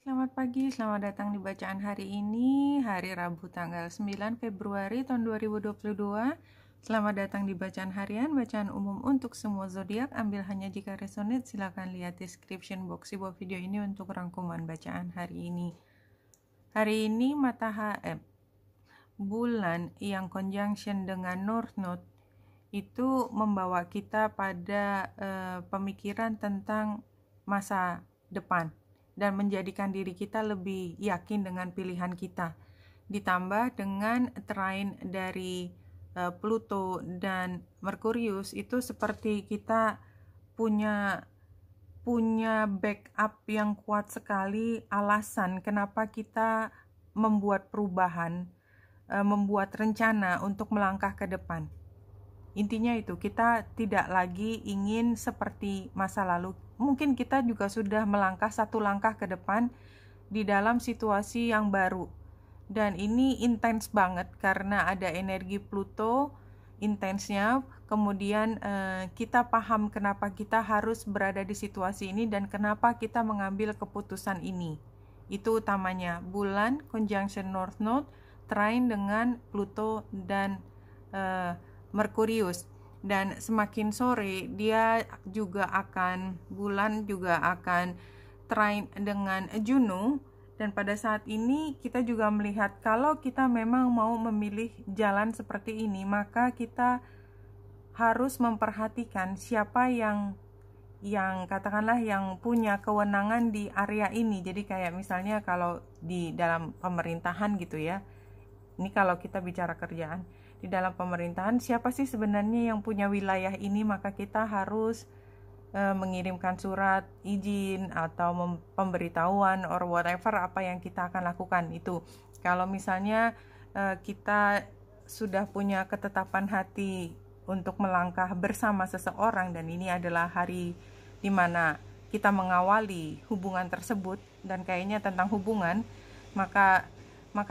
Selamat pagi, selamat datang di bacaan hari ini, hari Rabu tanggal 9 Februari tahun 2022. Selamat datang di bacaan harian, bacaan umum untuk semua zodiak. Ambil hanya jika resonate, silakan lihat description box di bawah video ini untuk rangkuman bacaan hari ini. Hari ini bulan yang conjunction dengan North Node itu membawa kita pada pemikiran tentang masa depan dan menjadikan diri kita lebih yakin dengan pilihan kita. Ditambah dengan trine dari Pluto dan Merkurius, itu seperti kita punya backup yang kuat sekali, alasan kenapa kita membuat perubahan, membuat rencana untuk melangkah ke depan. Intinya itu, kita tidak lagi ingin seperti masa lalu. Mungkin kita juga sudah melangkah satu langkah ke depan di dalam situasi yang baru. Dan ini intens banget karena ada energi Pluto intensnya. Kemudian kita paham kenapa kita harus berada di situasi ini dan kenapa kita mengambil keputusan ini. Itu utamanya, bulan conjunction North Node, trine dengan Pluto dan Merkurius. Dan semakin sore bulan juga akan trine dengan Juno. Dan pada saat ini kita juga melihat kalau kita memang mau memilih jalan seperti ini, maka kita harus memperhatikan siapa yang katakanlah yang punya kewenangan di area ini. Jadi kayak misalnya kalau di dalam pemerintahan gitu ya, ini kalau kita bicara kerjaan, di dalam pemerintahan siapa sih sebenarnya yang punya wilayah ini, maka kita harus mengirimkan surat izin atau pemberitahuan or whatever apa yang kita akan lakukan itu. Kalau misalnya kita sudah punya ketetapan hati untuk melangkah bersama seseorang dan ini adalah hari di mana kita mengawali hubungan tersebut dan kayaknya tentang hubungan, maka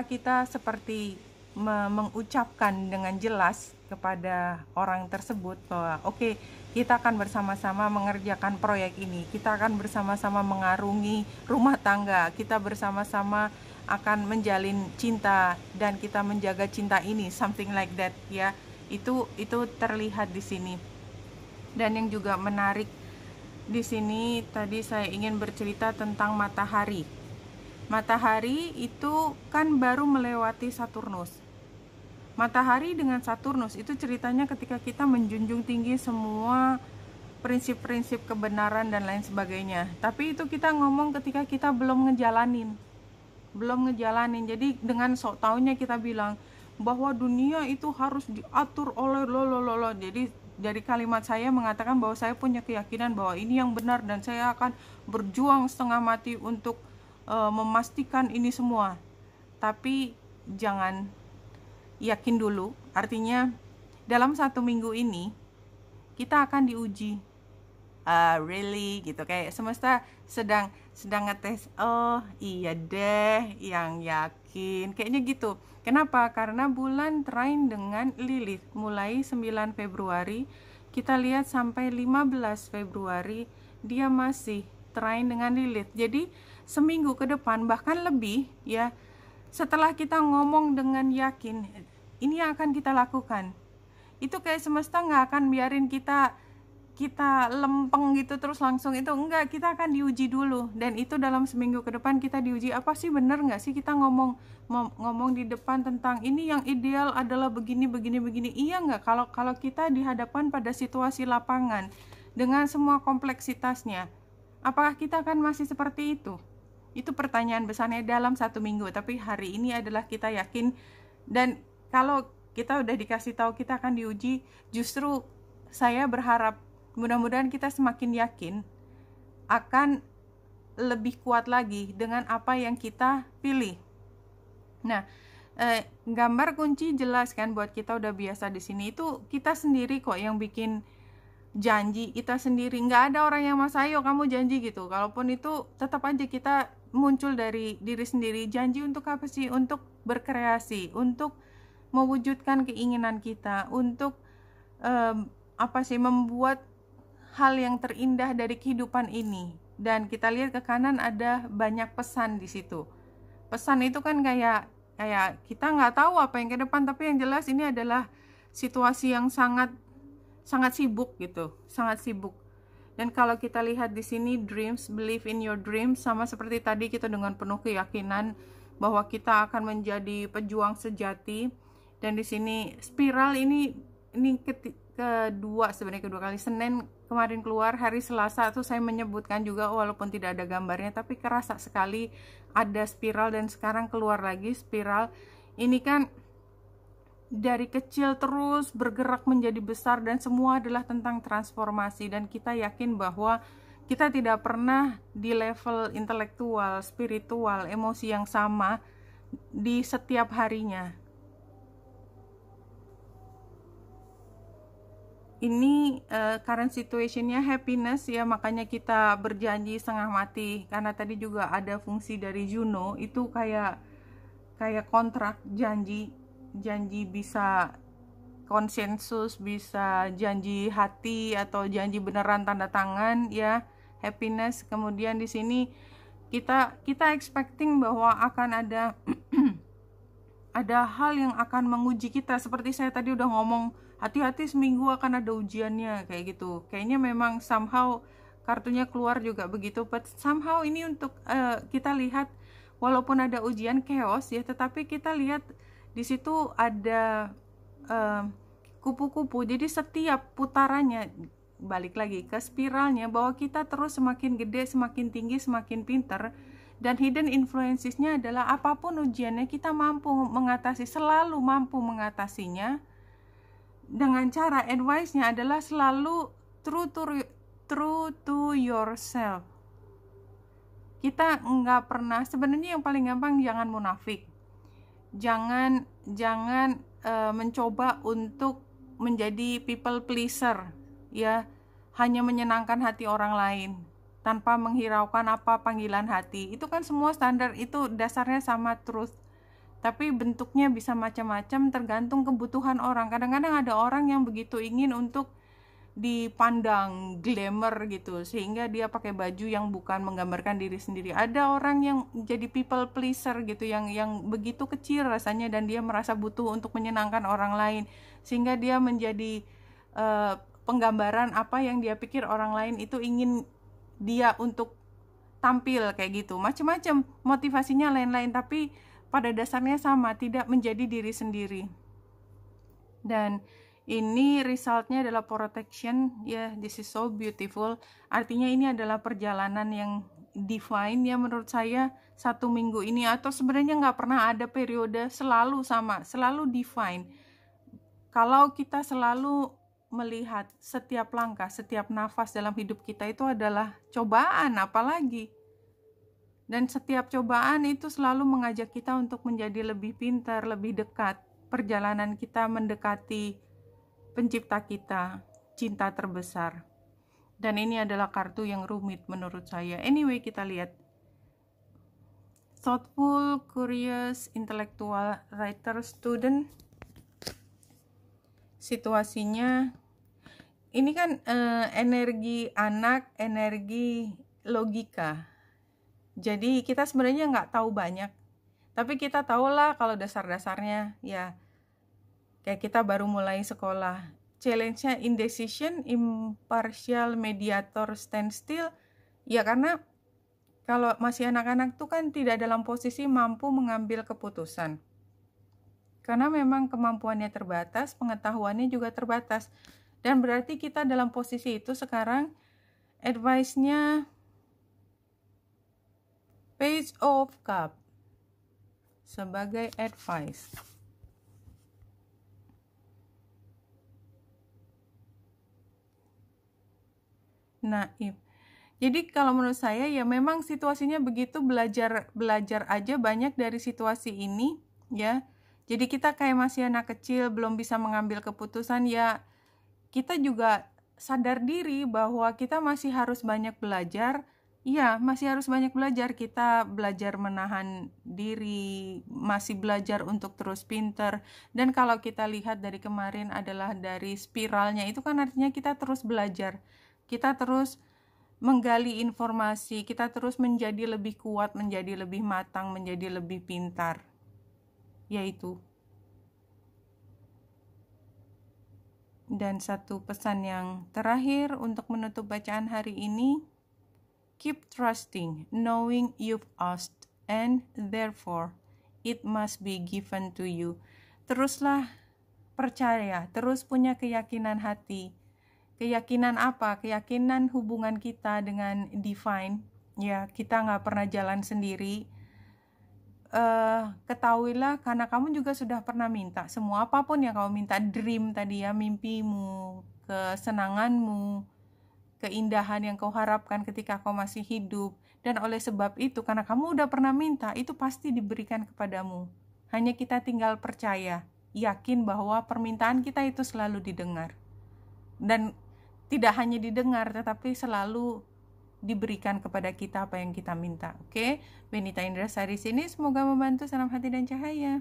kita seperti mengucapkan dengan jelas kepada orang tersebut bahwa oke, kita akan bersama-sama mengerjakan proyek ini, kita akan bersama-sama mengarungi rumah tangga, kita bersama-sama akan menjalin cinta dan kita menjaga cinta ini, something like that ya. Itu terlihat di sini. Dan yang juga menarik di sini, tadi saya ingin bercerita tentang matahari. Matahari itu kan baru melewati Saturnus. Matahari dengan Saturnus itu ceritanya ketika kita menjunjung tinggi semua prinsip-prinsip kebenaran dan lain sebagainya. Tapi itu kita ngomong ketika kita belum ngejalanin. Jadi dengan sok taunya kita bilang bahwa dunia itu harus diatur oleh lo. Jadi dari kalimat saya mengatakan bahwa saya punya keyakinan bahwa ini yang benar dan saya akan berjuang setengah mati untuk memastikan ini semua. Tapi jangan yakin dulu, artinya dalam 1 minggu ini kita akan diuji. Really gitu, kayak semesta sedang ngetes. Oh iya deh, yang yakin kayaknya gitu. Kenapa? Karena bulan trine dengan Lilith mulai 9 Februari, kita lihat sampai 15 Februari dia masih trine dengan Lilith. Jadi seminggu ke depan bahkan lebih ya, setelah kita ngomong dengan yakin ini yang akan kita lakukan, itu kayak semesta nggak akan biarin kita lempeng gitu terus langsung itu, enggak, kita akan diuji dulu. Dan itu dalam seminggu ke depan kita diuji, apa sih benar nggak sih kita ngomong di depan tentang ini yang ideal adalah begini. Iya nggak? Kalau kita dihadapkan pada situasi lapangan dengan semua kompleksitasnya, apakah kita akan masih seperti itu? Itu pertanyaan besarnya dalam 1 minggu. Tapi hari ini adalah kita yakin, dan kalau kita udah dikasih tahu kita akan diuji, justru saya berharap mudah-mudahan kita semakin yakin akan lebih kuat lagi dengan apa yang kita pilih. Nah, gambar kunci jelas kan buat kita udah biasa di sini, itu kita sendiri kok yang bikin janji kita sendiri. Nggak ada orang yang mas ayo kamu janji gitu. Kalaupun itu tetap aja kita muncul dari diri sendiri. Janji untuk apa sih? Untuk berkreasi, untuk mewujudkan keinginan kita, untuk membuat hal yang terindah dari kehidupan ini. Dan kita lihat ke kanan ada banyak pesan di situ. Pesan itu kan kayak kita nggak tahu apa yang ke depan, tapi yang jelas ini adalah situasi yang sangat sibuk gitu, sangat sibuk. Dan kalau kita lihat di sini dreams, believe in your dreams, sama seperti tadi kita dengan penuh keyakinan bahwa kita akan menjadi pejuang sejati. Dan di sini spiral ini kedua kali. Senin kemarin keluar, hari Selasa tuh saya menyebutkan juga walaupun tidak ada gambarnya, tapi kerasa sekali ada spiral dan sekarang keluar lagi spiral. Ini kan dari kecil terus bergerak menjadi besar dan semua adalah tentang transformasi, dan kita yakin bahwa kita tidak pernah di level intelektual, spiritual, emosi yang sama di setiap harinya. Ini current situationnya happiness ya, makanya kita berjanji setengah mati, karena tadi juga ada fungsi dari Juno itu kayak kontrak, janji bisa konsensus, bisa janji hati atau janji beneran tanda tangan ya, happiness. Kemudian di sini kita expecting bahwa akan ada ada hal yang akan menguji kita, seperti saya tadi udah ngomong, hati-hati seminggu akan ada ujiannya kayak gitu. Kayaknya memang somehow kartunya keluar juga begitu, but somehow ini untuk kita lihat walaupun ada ujian chaos ya, tetapi kita lihat di situ ada kupu-kupu. Jadi setiap putarannya balik lagi ke spiralnya bahwa kita terus semakin gede, semakin tinggi, semakin pinter. Dan hidden influencesnya adalah apapun ujiannya kita mampu mengatasi, selalu mampu mengatasinya. Dengan cara advice-nya adalah selalu true to yourself. Kita nggak pernah, sebenarnya yang paling gampang jangan munafik. Jangan mencoba untuk menjadi people pleaser ya, hanya menyenangkan hati orang lain tanpa menghiraukan apa panggilan hati. Itu kan semua standar, itu dasarnya sama truth, tapi bentuknya bisa macam-macam tergantung kebutuhan orang. Kadang-kadang ada orang yang begitu ingin untuk dipandang glamour gitu, sehingga dia pakai baju yang bukan menggambarkan diri sendiri. Ada orang yang jadi people pleaser gitu, yang begitu kecil rasanya dan dia merasa butuh untuk menyenangkan orang lain, sehingga dia menjadi penggambaran apa yang dia pikir orang lain itu ingin dia untuk tampil kayak gitu. Macam-macam motivasinya lain-lain, tapi pada dasarnya sama, tidak menjadi diri sendiri. Dan ini resultnya adalah protection ya, this is so beautiful. Artinya ini adalah perjalanan yang divine ya menurut saya. 1 minggu ini, atau sebenarnya nggak pernah ada periode selalu sama, selalu divine. Kalau kita selalu melihat setiap langkah, setiap nafas dalam hidup kita itu adalah cobaan, apalagi. Dan setiap cobaan itu selalu mengajak kita untuk menjadi lebih pintar, lebih dekat. Perjalanan kita mendekati pencipta kita, cinta terbesar. Dan ini adalah kartu yang rumit menurut saya. Anyway, kita lihat. Thoughtful, curious, intellectual, writer, student. Situasinya ini kan energi anak, energi logika. Jadi kita sebenarnya nggak tahu banyak, tapi kita tahulah kalau dasar-dasarnya ya. Kayak kita baru mulai sekolah, challenge-nya indecision, impartial, mediator, standstill. Ya karena kalau masih anak-anak tuh kan tidak dalam posisi mampu mengambil keputusan. Karena memang kemampuannya terbatas, pengetahuannya juga terbatas. Dan berarti kita dalam posisi itu sekarang, advice-nya Page of Cup sebagai advice. Naif. Jadi kalau menurut saya ya memang situasinya begitu, belajar aja banyak dari situasi ini ya. Jadi kita kayak masih anak kecil, belum bisa mengambil keputusan ya. Kita juga sadar diri bahwa kita masih harus banyak belajar. Iya, masih harus banyak belajar. Kita belajar menahan diri, masih belajar untuk terus pinter. Dan kalau kita lihat dari kemarin adalah dari spiralnya, itu kan artinya kita terus belajar. Kita terus menggali informasi, kita terus menjadi lebih kuat, menjadi lebih matang, menjadi lebih pintar. Yaitu. Dan satu pesan yang terakhir untuk menutup bacaan hari ini, keep trusting, knowing you've asked, and therefore it must be given to you. Teruslah percaya, terus punya keyakinan hati. Keyakinan apa? Keyakinan hubungan kita dengan divine. Ya, kita nggak pernah jalan sendiri. Ketahuilah karena kamu juga sudah pernah minta semua apapun yang kamu minta, dream tadi ya, mimpimu, kesenanganmu, keindahan yang kau harapkan ketika kau masih hidup. Dan oleh sebab itu, karena kamu udah pernah minta, itu pasti diberikan kepadamu. Hanya kita tinggal percaya, yakin bahwa permintaan kita itu selalu didengar. Dan tidak hanya didengar, tetapi selalu diberikan kepada kita apa yang kita minta. Oke? Benita Indrasari sini, semoga membantu. Salam hati dan cahaya.